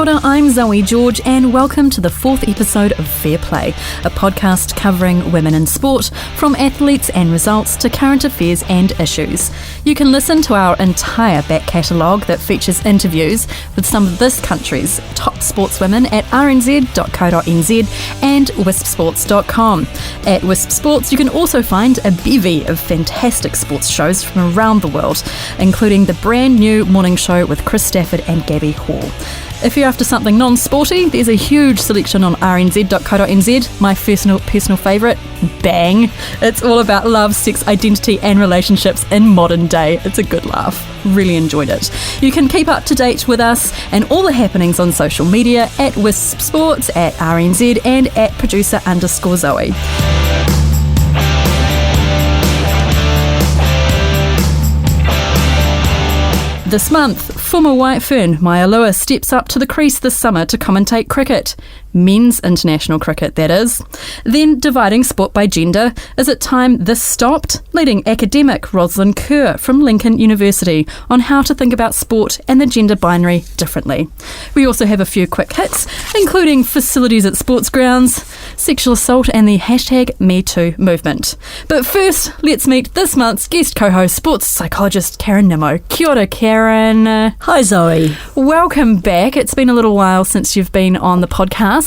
ora, I'm Zoe George and welcome to the 4th episode of Fair Play, a podcast covering women in sport, from athletes and results to current affairs and issues. You can listen to our entire back catalogue that features interviews with some of this country's top sportswomen at rnz.co.nz and wispsports.com. At WiSP Sports you can also find a bevy of fantastic sports shows from around the world, including the brand new morning show with Chris Stafford and Gabby Hall. If you're after something non-sporty, there's a huge selection on rnz.co.nz. My personal favourite, Bang. It's all about love, sex, identity and relationships in modern day. It's a good laugh. Really enjoyed it. You can keep up to date with us and all the happenings on social media at WiSP Sports, at RNZ and at producer_Zoe. This month, former White Fern Maia Lewis steps up to the crease this summer to commentate cricket. Men's international cricket, that is. Then, dividing sport by gender, is it time this stopped? Leading academic Roslyn Kerr from Lincoln University on how to think about sport and the gender binary differently. We also have a few quick hits, including facilities at sports grounds, sexual assault and the #MeToo movement. But first, let's meet this month's guest co-host, sports psychologist Karen Nimmo. Kia ora, Karen. Hi, Zoe. Welcome back. It's been a little while since you've been on the podcast.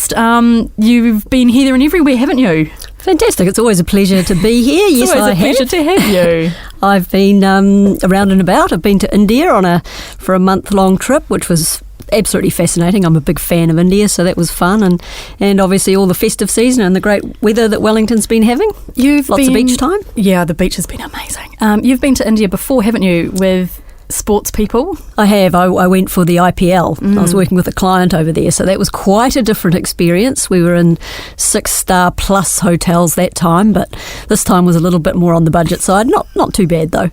You've been here, there and everywhere, haven't you? Fantastic. It's always a pleasure to be here. Yes, I have. It's always a pleasure to have you. I've been around and about. I've been to India for a month-long trip, which was absolutely fascinating. I'm a big fan of India, so that was fun. And obviously all the festive season and the great weather that Wellington's been having. Lots of beach time. Yeah, the beach has been amazing. You've been to India before, haven't you, with sports people? I have. I went for the IPL. I was working with a client over there, so that was quite a different experience. We were in 6-star plus hotels that time, but this time was a little bit more on the budget side. Not too bad though.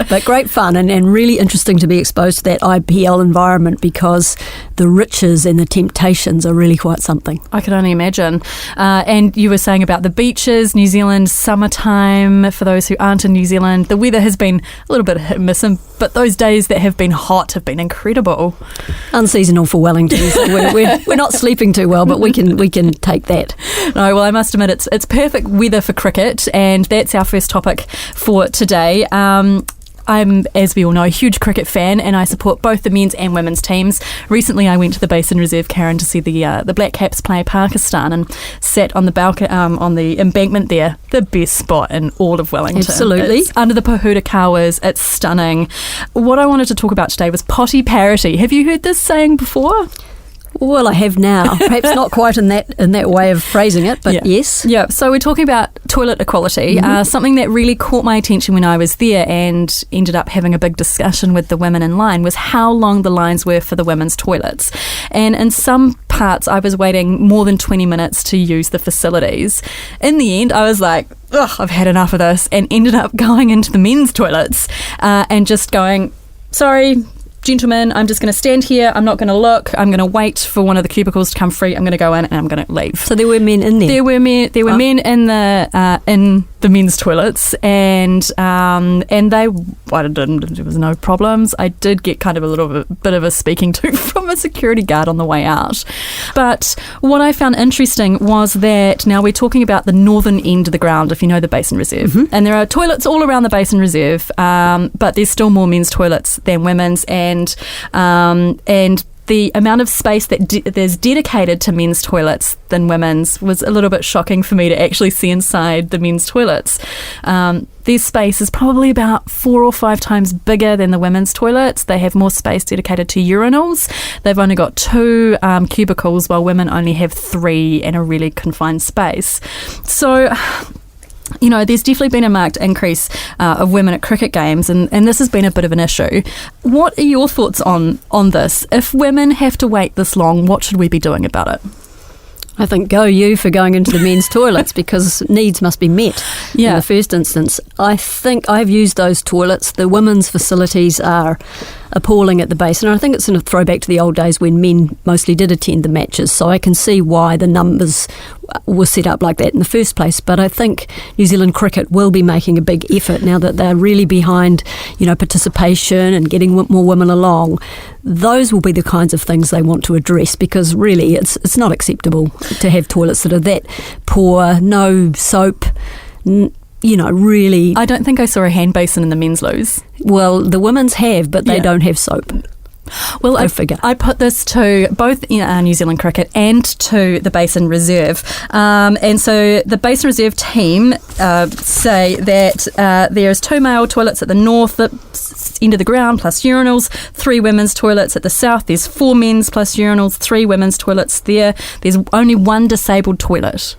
But great fun and really interesting to be exposed to that IPL environment, because the riches and the temptations are really quite something. I can only imagine. And you were saying about the beaches, New Zealand, summertime. For those who aren't in New Zealand, the weather has been a little bit hit and miss, but those days that have been hot have been incredible. Unseasonal for Wellington. So we're not sleeping too well, but we can take that. No, well, I must admit it's perfect weather for cricket, and that's our first topic for today. I'm, as we all know, a huge cricket fan, and I support both the men's and women's teams. Recently, I went to the Basin Reserve, Karen, to see the Black Caps play Pakistan, and sat on the balcony, on the embankment there. The best spot in all of Wellington. Absolutely. It's under the Pohuta Kawas. It's stunning. What I wanted to talk about today was potty parity. Have you heard this saying before? Well, I have now. Perhaps not quite in that way of phrasing it, but yes. Yeah, so we're talking about toilet equality, something that really caught my attention when I was there and ended up having a big discussion with the women in line was how long the lines were for the women's toilets. And in some parts, I was waiting more than 20 minutes to use the facilities. In the end, I was like, ugh, I've had enough of this, and ended up going into the men's toilets and just going, sorry, gentlemen, I'm just going to stand here. I'm not going to look. I'm going to wait for one of the cubicles to come free. I'm going to go in and I'm going to leave. So there were men in there? There were men in the men's toilets, and there was no problems. I did get kind of a little bit of a speaking to from a security guard on the way out. But what I found interesting was that now we're talking about the northern end of the ground, if you know the Basin Reserve. And there are toilets all around the Basin Reserve, but there's still more men's toilets than women's, and the amount of space that there's dedicated to men's toilets than women's was a little bit shocking for me to actually see inside the men's toilets. Their space is probably about 4 or 5 times bigger than the women's toilets. They have more space dedicated to urinals. They've only got 2 cubicles, while women only have 3 in a really confined space. So, you know, there's definitely been a marked increase of women at cricket games, and this has been a bit of an issue. What are your thoughts on this? If women have to wait this long, what should we be doing about it? I think go you for going into the men's toilets, because needs must be met in the first instance. I think I've used those toilets. The women's facilities are appalling at the Basin. And I think it's a throwback to the old days when men mostly did attend the matches, so I can see why the numbers were set up like that in the first place. But I think New Zealand cricket will be making a big effort now that they're really behind, participation and getting more women along. Those will be the kinds of things they want to address, because really it's not acceptable to have toilets that are that poor, no soap, really. I don't think I saw a hand basin in the men's loos. Well, the women's have, but they don't have soap. Well, I put this to both New Zealand cricket and to the Basin Reserve. And so the Basin Reserve team say that there's 2 male toilets at the north end of the ground plus urinals, 3 women's toilets at the south. There's 4 men's plus urinals, 3 women's toilets there. There's only 1 disabled toilet.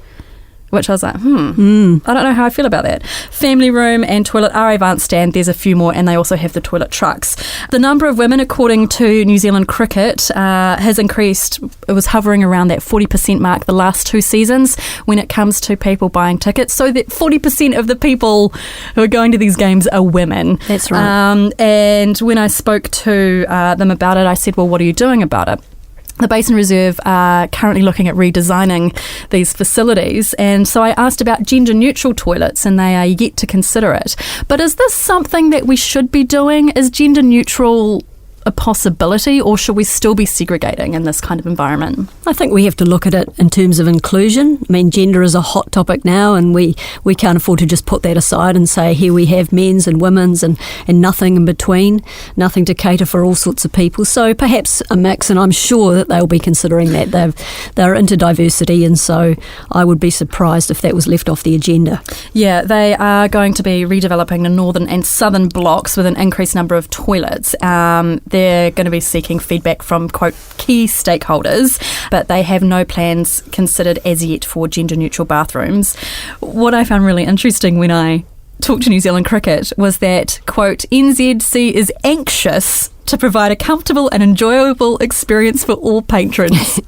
Which I was like, I don't know how I feel about that. Family room and toilet are advanced stand. There's a few more, and they also have the toilet trucks. The number of women, according to New Zealand Cricket, has increased. It was hovering around that 40% mark the last 2 seasons when it comes to people buying tickets. So that 40% of the people who are going to these games are women. That's right. And when I spoke to them about it, I said, well, what are you doing about it? The Basin Reserve are currently looking at redesigning these facilities, and so I asked about gender-neutral toilets, and they are yet to consider it. But is this something that we should be doing? Is gender-neutral a possibility, or should we still be segregating in this kind of environment? I think we have to look at it in terms of inclusion. I mean, gender is a hot topic now, and we can't afford to just put that aside and say, here we have men's and women's and nothing in between, nothing to cater for all sorts of people. So perhaps a mix, and I'm sure that they'll be considering that. They're into diversity, and so I would be surprised if that was left off the agenda. Yeah, they are going to be redeveloping the northern and southern blocks with an increased number of toilets. They're going to be seeking feedback from, quote, key stakeholders, but they have no plans considered as yet for gender-neutral bathrooms. What I found really interesting when I talked to New Zealand Cricket was that, quote, NZC is anxious to provide a comfortable and enjoyable experience for all patrons.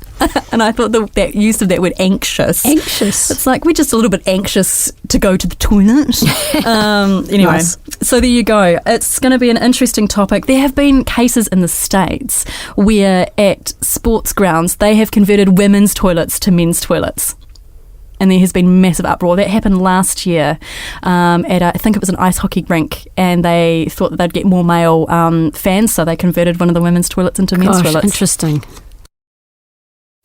And I thought that use of that word anxious. Anxious. It's like we're just a little bit anxious to go to the toilet. Anyway, nice. So there you go. It's going to be an interesting topic. There have been cases in the States where at sports grounds they have converted women's toilets to men's toilets. And there has been massive uproar. That happened last year at, I think it was an ice hockey rink, and they thought that they'd get more male fans, so they converted one of the women's toilets into men's toilets. Interesting.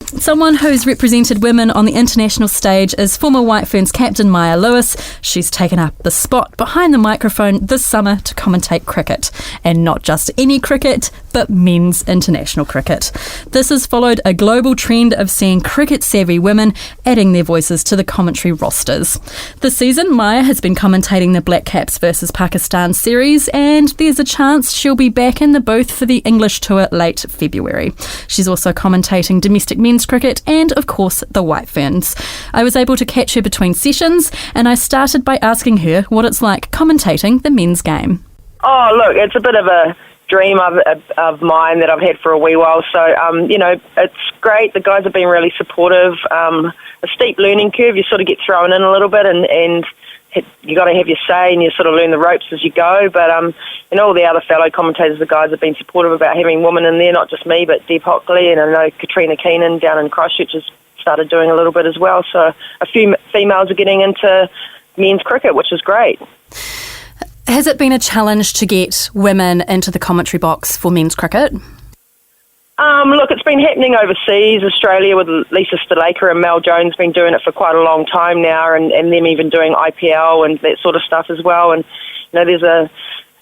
Someone who's represented women on the international stage is former White Ferns captain Maia Lewis. She's taken up the spot behind the microphone this summer to commentate cricket. And not just any cricket, but men's international cricket. This has followed a global trend of seeing cricket-savvy women adding their voices to the commentary rosters. This season, Maia has been commentating the Black Caps versus Pakistan series, and there's a chance she'll be back in the booth for the English tour late February. She's also commentating domestic men's cricket and, of course, the White Ferns. I was able to catch her between sessions, and I started by asking her what it's like commentating the men's game. Oh, look, it's a bit of a dream of mine that I've had for a wee while. So, it's great. The guys have been really supportive. A steep learning curve. You sort of get thrown in a little bit, and you got to have your say, and you sort of learn the ropes as you go. But all the other fellow commentators, the guys have been supportive about having women in there, not just me, but Deb Hockley, and I know Katrina Keenan down in Christchurch has started doing a little bit as well. So a few females are getting into men's cricket, which is great. Has it been a challenge to get women into the commentary box for men's cricket? Look, it's been happening overseas. Australia with Lisa Stalaker and Mel Jones been doing it for quite a long time now, and them even doing IPL and that sort of stuff as well. And, there's a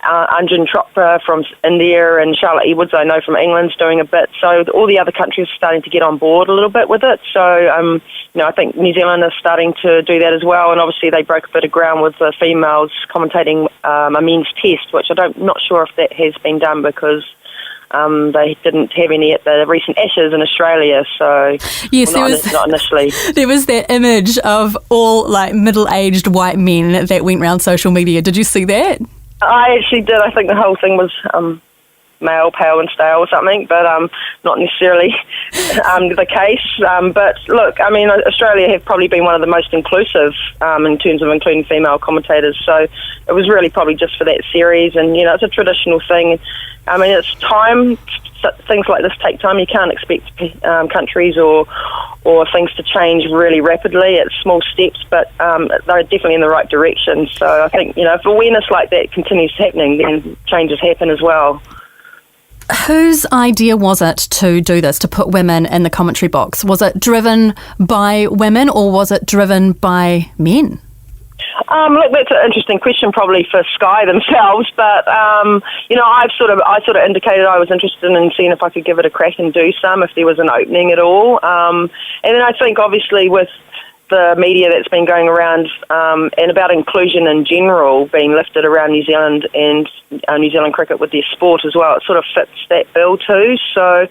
Anjan Chopra from India and Charlotte Edwards, I know, from England's doing a bit. So all the other countries are starting to get on board a little bit with it. So, I think New Zealand is starting to do that as well. And obviously they broke a bit of ground with the females commentating a men's test, which not sure if that has been done because they didn't have any at the recent Ashes in Australia, so yes, not initially. There was that image of all middle-aged white men that went around social media. Did you see that? I actually did. I think the whole thing was male, pale and stale or something, but not necessarily the case. But look, I mean, Australia have probably been one of the most inclusive in terms of including female commentators, so it was really probably just for that series, and, you know, it's a traditional thing. I mean, it's time. Things like this take time. You can't expect countries or things to change really rapidly. It's small steps, but they're definitely in the right direction. So I think, you know, if awareness like that continues happening, then changes happen as well. Whose idea was it to do this, to put women in the commentary box? Was it driven by women or was it driven by men? Look, that's an interesting question, probably for Sky themselves. But you know, I sort of indicated I was interested in seeing if I could give it a crack and do some, if there was an opening at all. And then I think, obviously, with the media that's been going around and about inclusion in general being lifted around New Zealand and New Zealand cricket with their sport as well, it sort of fits that bill too. So,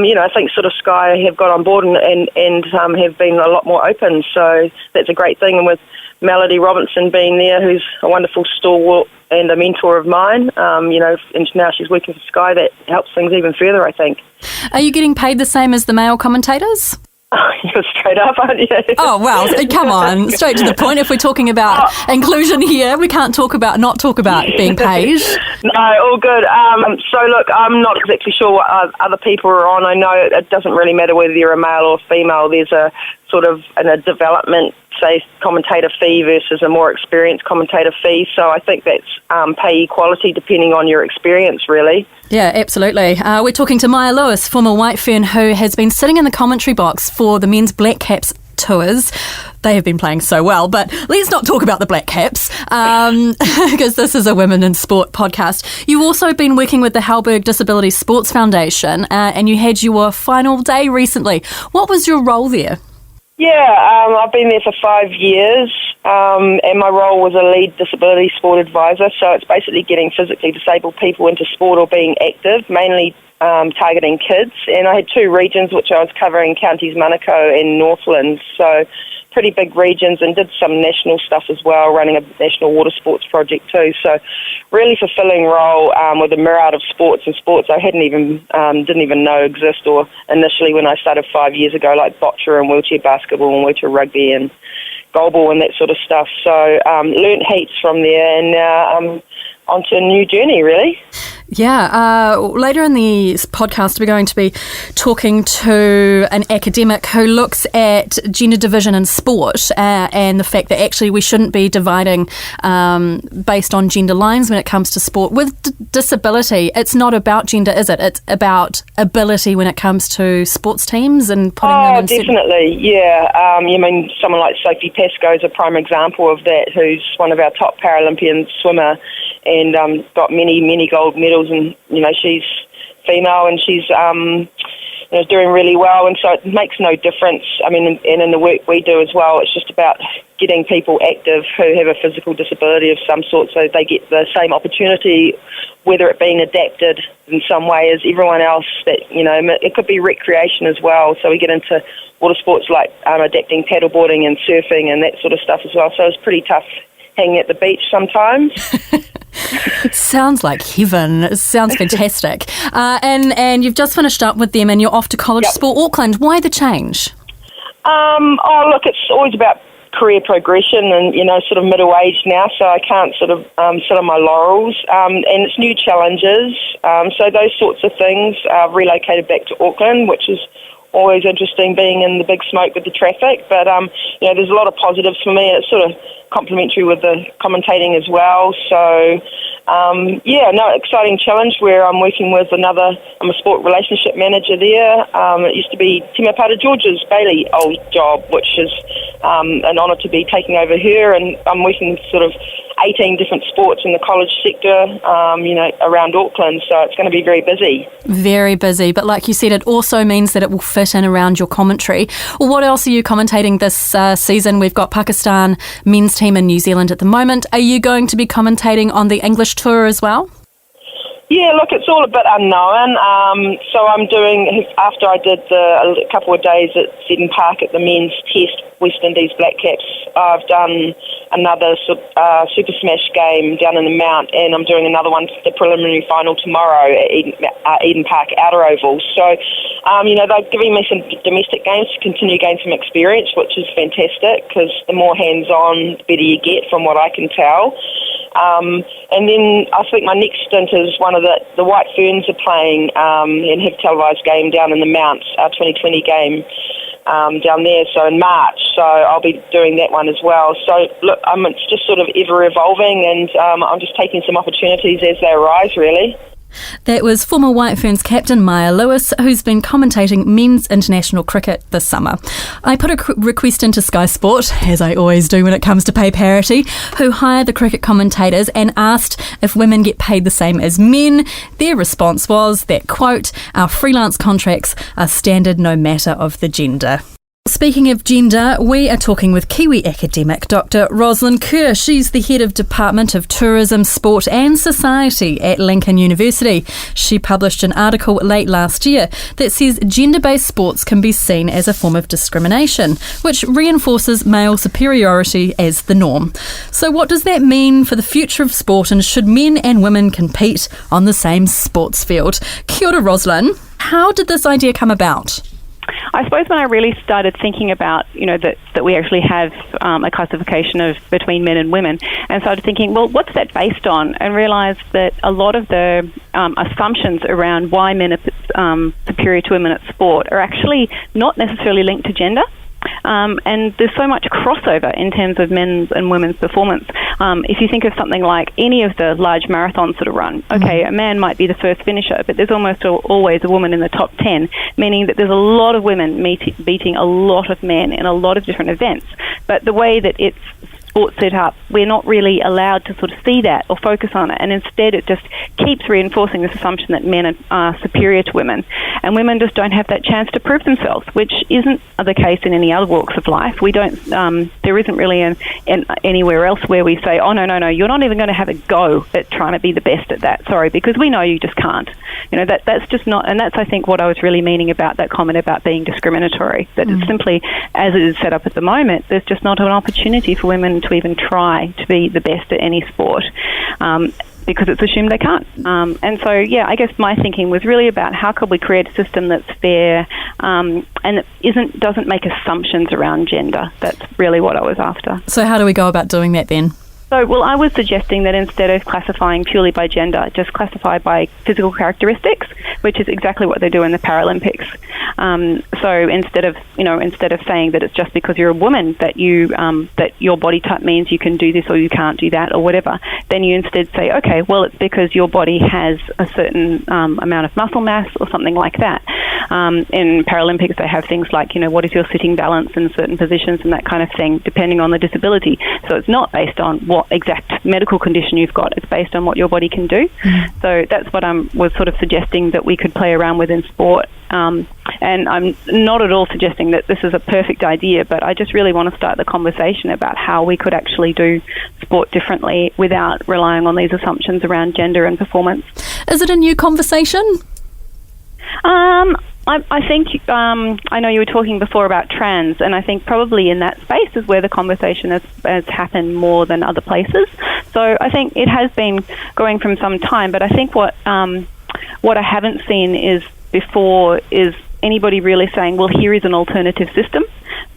you know, I think sort of Sky have got on board and have been a lot more open. So that's a great thing. And with Melody Robinson being there, who's a wonderful stalwart and a mentor of mine, you know, and now she's working for Sky, that helps things even further, I think. Are you getting paid the same as the male commentators? You're straight up, aren't you? Oh, well, come on, straight to the point. If we're talking about inclusion here, we can't not talk about being paid. No, all good. So, look, I'm not exactly sure what other people are on. I know it doesn't really matter whether you're a male or female. There's a sort of a development, say, commentator fee versus a more experienced commentator fee. So I think that's pay equality depending on your experience, really. Yeah, absolutely. We're talking to Maia Lewis, former White Fern, who has been sitting in the commentary box for the men's Black Caps tours. They have been playing so well, but let's not talk about the Black Caps because this is a Women in Sport podcast. You've also been working with the Halberg Disability Sports Foundation and you had your final day recently. What was your role there? Yeah, I've been there for 5 years, and my role was a lead disability sport advisor, so it's basically getting physically disabled people into sport or being active, mainly targeting kids. And I had 2 regions, which I was covering, Counties Manukau and Northland, so pretty big regions, and did some national stuff as well, running a national water sports project too. So really fulfilling role with a myriad of sports I didn't even know exist, or initially when I started 5 years ago, like boccia and wheelchair basketball and wheelchair rugby and goalball and that sort of stuff. So learnt heaps from there, and now I'm onto a new journey, really. Yeah, later in the podcast we're going to be talking to an academic who looks at gender division in sport and the fact that actually we shouldn't be dividing based on gender lines when it comes to sport. With disability, it's not about gender, is it? It's about ability when it comes to sports teams and putting them in... Oh, definitely, yeah. You mean someone like Sophie Pascoe is a prime example of that, who's one of our top Paralympian swimmer and got many gold medals, and, you know, she's female and she's doing really well, and so it makes no difference. I mean, and in the work we do as well, it's just about getting people active who have a physical disability of some sort, so they get the same opportunity, whether it being adapted in some way as everyone else. That, you know, it could be recreation as well, so we get into water sports like adapting paddleboarding and surfing and that sort of stuff as well, so it's pretty tough hanging at the beach sometimes. Sounds like heaven. It sounds fantastic. And you've just finished up with them and you're off to College Sport Auckland. Why the change? Look, it's always about career progression, and, you know, sort of middle-aged now, so I can't sort of sit on my laurels, and it's new challenges, so those sorts of things. I've relocated back to Auckland, which is always interesting, being in the big smoke with the traffic, but you know, there's a lot of positives for me. It's sort of complementary with the commentating as well, so exciting challenge where I'm working with I'm a sport relationship manager there. It used to be Timapata George's Bailey old job, which is an honour to be taking over her, and I'm working with sort of 18 different sports in the college sector, around Auckland, so it's going to be very busy. Very busy, but like you said, it also means that it will fit in around your commentary. Well, what else are you commentating this season? We've got Pakistan men's team in New Zealand at the moment. Are you going to be commentating on the English tour as well? Yeah, look, it's all a bit unknown. So I'm doing, after I did a couple of days at Seddon Park at the men's test, West Indies Black Caps, I've done another Super Smash game down in the Mount, and I'm doing another one, the preliminary final tomorrow at Eden Park Outer Oval. So, they're giving me some domestic games to continue to gain some experience, which is fantastic, because the more hands-on, the better you get from what I can tell. And then I think my next stint is one of the White Ferns are playing and have a televised game down in the Mount, our 2020 game down there, so in March. So I'll be doing that one as well. So look, it's just sort of ever evolving, and I'm just taking some opportunities as they arise, really. That was former White Ferns captain Maia Lewis, who's been commentating men's international cricket this summer. I put a request into Sky Sport, as I always do when it comes to pay parity, who hire the cricket commentators, and asked if women get paid the same as men. Their response was that, quote, "Our freelance contracts are standard no matter of the gender." Speaking of gender, we are talking with Kiwi academic Dr. Roslyn Kerr. She's the head of Department of Tourism, Sport and Society at Lincoln University. She published an article late last year that says gender-based sports can be seen as a form of discrimination, which reinforces male superiority as the norm. So what does that mean for the future of sport, and should men and women compete on the same sports field? Kia ora, Roslyn. How did this idea come about? I suppose when I really started thinking about, that we actually have a classification of between men and women, and started thinking, well, what's that based on? And realised that a lot of the assumptions around why men are superior to women at sport are actually not necessarily linked to gender. And there's so much crossover in terms of men's and women's performance. If you think of something like any of the large marathons that are run, okay, a man might be the first finisher, but there's almost always a woman in the top 10, meaning that there's a lot of women beating a lot of men in a lot of different events. But the way that it's sports set up, we're not really allowed to sort of see that or focus on it, and instead it just keeps reinforcing this assumption that men are superior to women, and women just don't have that chance to prove themselves, which isn't the case in any other walks of life. We don't. There isn't really anywhere else where we say, oh no, you're not even going to have a go at trying to be the best at that. Sorry, because we know you just can't. That's just not, and that's I think what I was really meaning about that comment about being discriminatory. That it's simply, as it is set up at the moment, there's just not an opportunity for women to even try to be the best at any sport, because it's assumed they can't. And so, I guess my thinking was really about how could we create a system that's fair and that doesn't make assumptions around gender. That's really what I was after. So how do we go about doing that then? So, well, I was suggesting that instead of classifying purely by gender, just classify by physical characteristics, which is exactly what they do in the Paralympics. So instead of saying that it's just because you're a woman that that your body type means you can do this or you can't do that or whatever, then you instead say, okay, well, it's because your body has a certain amount of muscle mass or something like that. In Paralympics, they have things like, what is your sitting balance in certain positions and that kind of thing, depending on the disability. So it's not based on what exact medical condition you've got. It's based on what your body can do. So that's what I was sort of suggesting that we could play around with in sport. And I'm not at all suggesting that this is a perfect idea, but I just really want to start the conversation about how we could actually do sport differently without relying on these assumptions around gender and performance. Is it a new conversation? I think, I know you were talking before about trans, and I think probably in that space is where the conversation has happened more than other places. So I think it has been going from some time, but I think what I haven't seen is anybody really saying, well, here is an alternative system.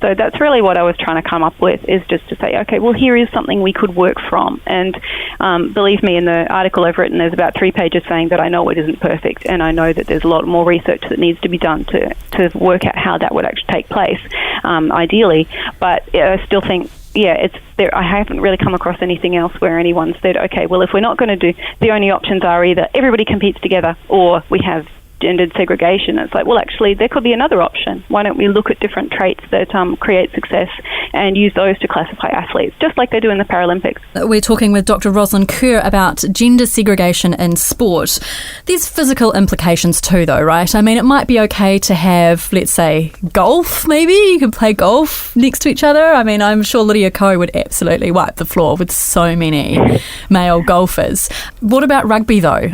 So that's really what I was trying to come up with, is just to say, okay, well, here is something we could work from. And believe me, in the article I've written, there's about 3 pages saying that I know it isn't perfect, and I know that there's a lot more research that needs to be done to work out how that would actually take place, ideally. But I still think, it's there. I haven't really come across anything else where anyone said, okay, well, if we're not going to do, the only options are either everybody competes together or we have gendered segregation. It's like, well, actually, there could be another option. Why don't we look at different traits that create success and use those to classify athletes, just like they do in the Paralympics? We're talking with Dr. Roslyn Kerr about gender segregation in sport. There's physical implications too, though, right? I mean, it might be okay to have, let's say, golf, maybe. You could play golf next to each other. I mean, I'm sure Lydia Ko would absolutely wipe the floor with so many male golfers. What about rugby, though?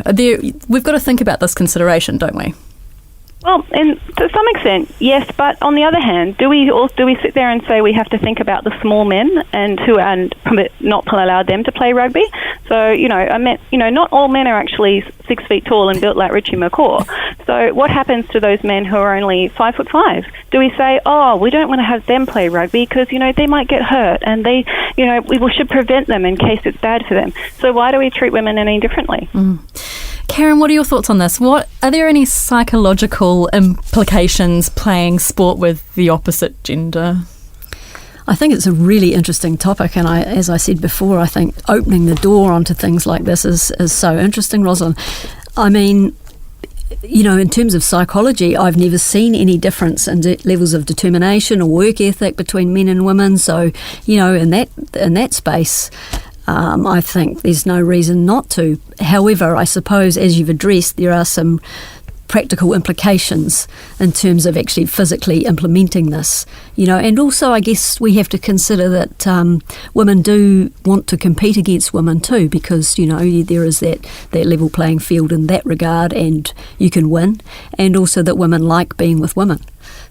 We've got to think about this consideration, don't we? Well, to some extent, yes. But on the other hand, do we sit there and say we have to think about the small men and not allow them to play rugby? So not all men are actually 6 feet tall and built like Richie McCaw. So what happens to those men who are only 5'5"? Do we say, we don't want to have them play rugby because they might get hurt and we should prevent them in case it's bad for them? So why do we treat women any differently? Karen, what are your thoughts on this? Are there any psychological implications playing sport with the opposite gender? I think it's a really interesting topic, and as I said before, I think opening the door onto things like this is so interesting, Roslyn. I mean, in terms of psychology, I've never seen any difference in levels of determination or work ethic between men and women. So, in that space, I think there's no reason not to. However, I suppose, as you've addressed, there are some practical implications in terms of actually physically implementing this, and also I guess we have to consider that women do want to compete against women too, because there is that level playing field in that regard, and you can win, and also that women like being with women.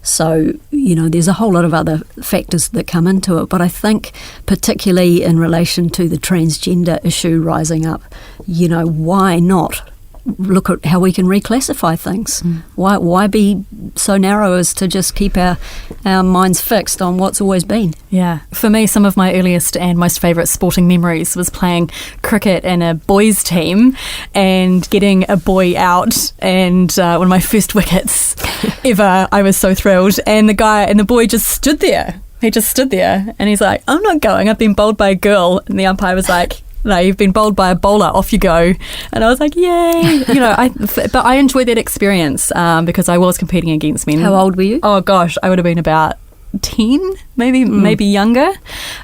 So, there's a whole lot of other factors that come into it, but I think particularly in relation to the transgender issue rising up, why not look at how we can reclassify things? Why be so narrow as to just keep our minds fixed on what's always been? Yeah. For me, some of my earliest and most favourite sporting memories was playing cricket in a boys' team and getting a boy out, and one of my first wickets ever. I was so thrilled. And the boy just stood there. He just stood there and he's like, I'm not going. I've been bowled by a girl. And the umpire was like, no, you've been bowled by a bowler, off you go. And I was like, yay. But I enjoyed that experience because I was competing against men. How old were you? Oh, gosh, I would have been about 10, maybe younger.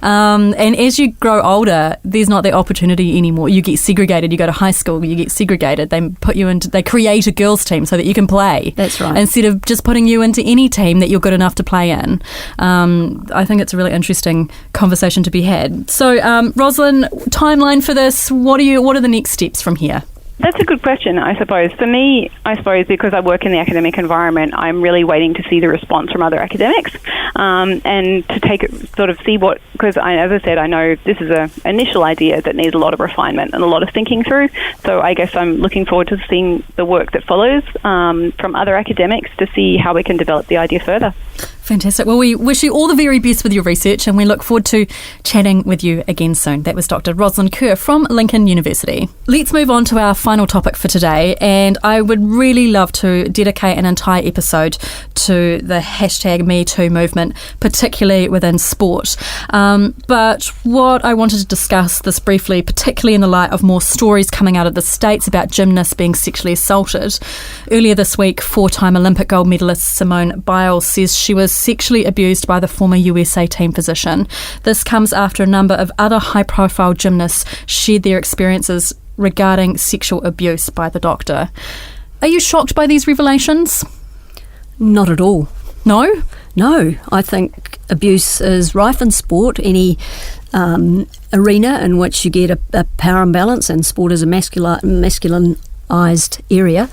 And as you grow older, there's not that opportunity anymore. You get segregated. You go to high school, you get segregated. They create a girls' team so that you can play. That's right. Instead of just putting you into any team that you're good enough to play in. I think it's a really interesting conversation to be had. So, Roslyn, timeline for this. What are the next steps from here? That's a good question, I suppose. For me, because I work in the academic environment, I'm really waiting to see the response from other academics and to take it, sort of see what, because as I said, I know this is an initial idea that needs a lot of refinement and a lot of thinking through. So I guess I'm looking forward to seeing the work that follows from other academics to see how we can develop the idea further. Fantastic. Well, we wish you all the very best with your research, and we look forward to chatting with you again soon. That was Dr. Roslyn Kerr from Lincoln University. Let's move on to our final topic for today, and I would really love to dedicate an entire episode to the #MeToo movement, particularly within sport. But what I wanted to discuss this briefly, particularly in the light of more stories coming out of the States about gymnasts being sexually assaulted. Earlier this week, 4-time Olympic gold medalist Simone Biles says she was sexually abused by the former USA team physician. This comes after a number of other high-profile gymnasts shared their experiences regarding sexual abuse by the doctor. Are you shocked by these revelations? Not at all. No? No. I think abuse is rife in sport. Any arena in which you get a power imbalance, and sport is a masculinised area,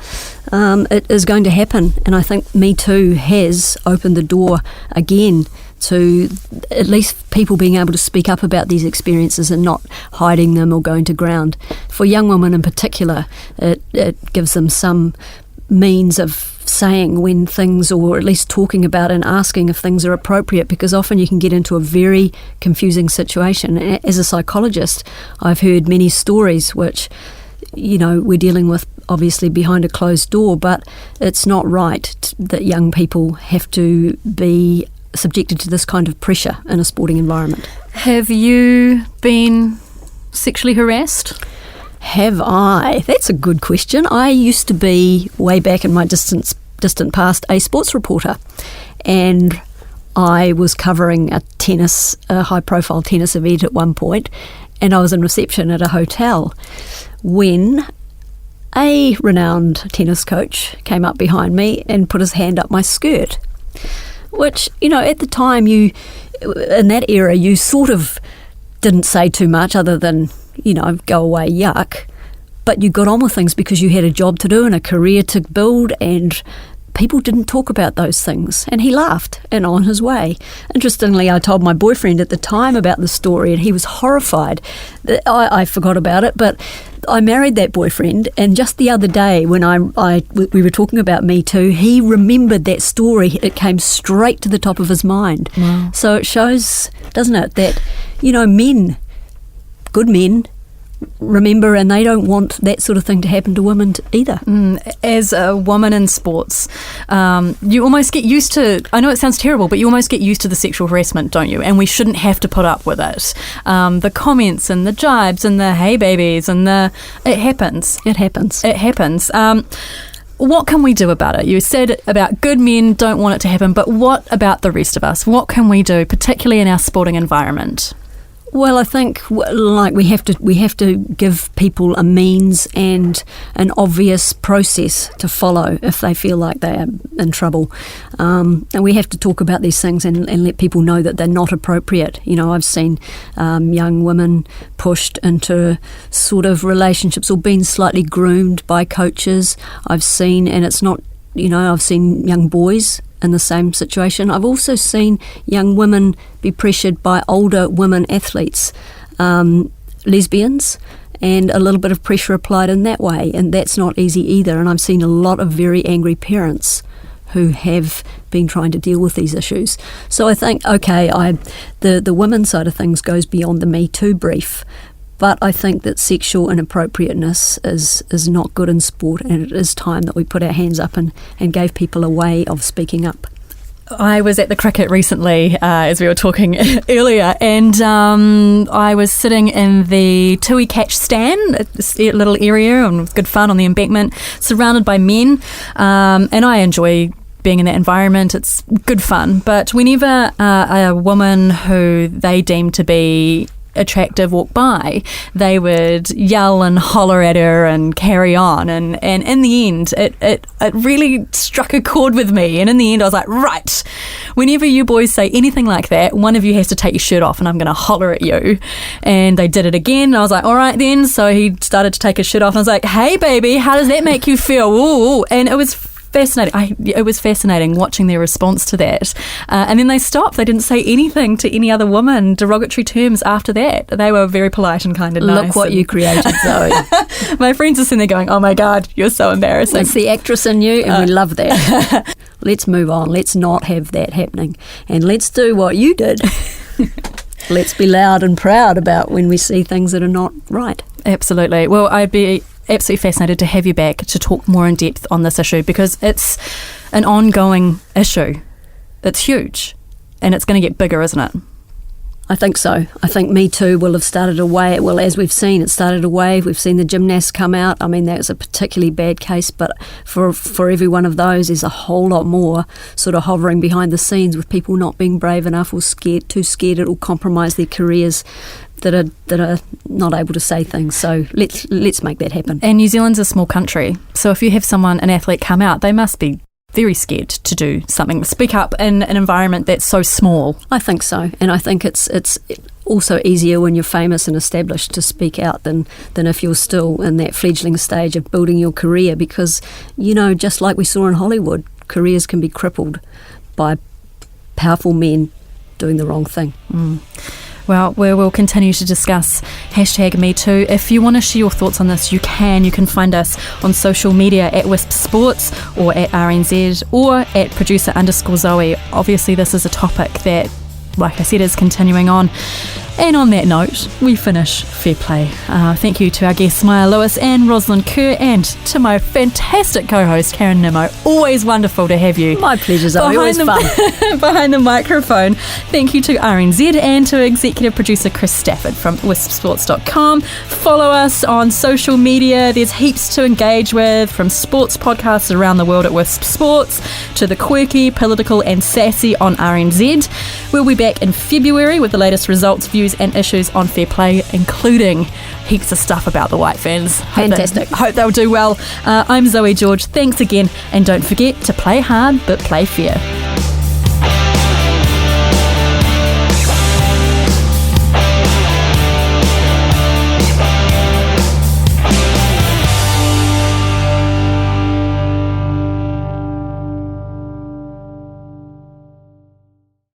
it is going to happen. And I think Me Too has opened the door again to at least people being able to speak up about these experiences and not hiding them or going to ground. For young women in particular, it gives them some means of saying when things, or at least talking about and asking if things are appropriate, because often you can get into a very confusing situation. As a psychologist, I've heard many stories which, we're dealing with obviously behind a closed door, but it's not right that young people have to be subjected to this kind of pressure in a sporting environment. Have you been sexually harassed? Have I? That's a good question. I used to be, way back in my distant past, a sports reporter, and I was covering a high-profile tennis event at one point, and I was in reception at a hotel when a renowned tennis coach came up behind me and put his hand up my skirt, which, at the time, in that era, you sort of didn't say too much other than, go away, yuck. But you got on with things because you had a job to do and a career to build, and people didn't talk about those things. And he laughed and on his way. Interestingly, I told my boyfriend at the time about the story, and he was horrified. I forgot about it, but I married that boyfriend, and just the other day when we were talking about Me Too, he remembered that story. It came straight to the top of his mind. Wow. So it shows, doesn't it, that, men, good men, remember, and they don't want that sort of thing to happen to women either. As a woman in sports, you almost get used to, I know it sounds terrible, but you almost get used to the sexual harassment, don't you? And we shouldn't have to put up with it. The comments and the jibes and the hey babies and it happens. It happens. What can we do about it? You said about good men don't want it to happen, but what about the rest of us? What can we do, particularly in our sporting environment? Well, I think we have to give people a means and an obvious process to follow if they feel like they are in trouble, and we have to talk about these things and let people know that they're not appropriate. I've seen young women pushed into sort of relationships or being slightly groomed by coaches. I've seen young boys in the same situation. I've also seen young women be pressured by older women athletes, lesbians, and a little bit of pressure applied in that way, and that's not easy either. And I've seen a lot of very angry parents who have been trying to deal with these issues. So I think, the women's side of things goes beyond the Me Too brief, but I think that sexual inappropriateness is not good in sport, and it is time that we put our hands up and gave people a way of speaking up. I was at the cricket recently, as we were talking earlier, and I was sitting in the Tui catch stand, this little area, and it was good fun on the embankment, surrounded by men, and I enjoy being in that environment. It's good fun. But whenever a woman who they deem to be attractive walk by, they would yell and holler at her and carry on, and in the end it really struck a chord with me, and in the end I was like, right, whenever you boys say anything like that, one of you has to take your shirt off and I'm going to holler at you. And they did it again, and I was like, all right then. So he started to take his shirt off and I was like, hey baby, how does that make you feel? Ooh. And it was fascinating. It was fascinating watching their response to that. And then they stopped. They didn't say anything to any other woman, derogatory terms after that. They were very polite and kind and nice. Look what you created, Zoe. My friends are sitting there going, oh my God, you're so embarrassing. It's the actress in you, and we love that. Let's move on. Let's not have that happening. And let's do what you did. Let's be loud and proud about when we see things that are not right. Absolutely. Well, I'd be absolutely fascinated to have you back to talk more in depth on this issue, because it's an ongoing issue. It's huge, and it's going to get bigger, isn't it? I think so. I think Me Too will have started a wave. Well, as we've seen, it started a wave. We've seen the gymnasts come out. I mean, that was a particularly bad case, but for every one of those, there's a whole lot more sort of hovering behind the scenes with people not being brave enough or too scared it will compromise their careers, that are not able to say things. So let's make that happen. And New Zealand's a small country, so if you have an athlete come out, they must be very scared to do something, speak up in an environment that's so small. I think so, and I think it's also easier when you're famous and established to speak out than if you're still in that fledgling stage of building your career, because, just like we saw in Hollywood, careers can be crippled by powerful men doing the wrong thing. Well, we will continue to discuss #MeToo. If you want to share your thoughts on this, you can. You can find us on social media at WiSP Sports or at RNZ or at producer_Zoe. Obviously, this is a topic that, like I said, is continuing on. And on that note, we finish Fair Play. Thank you to our guests Maia Lewis and Roslyn Kerr, and to my fantastic co-host Karen Nimmo. Always wonderful to have you. My pleasure, Zoe. Always fun. Behind the microphone. Thank you to RNZ and to executive producer Chris Stafford from WiSPSports.com. Follow us on social media. There's heaps to engage with, from sports podcasts around the world at WiSP Sports to the quirky, political and sassy on RNZ. We'll be back in February with the latest results, views and issues on Fair Play, including heaps of stuff about the White Ferns. Fantastic. Hope they'll do well. I'm Zoe George. Thanks again, and don't forget to play hard but play fair.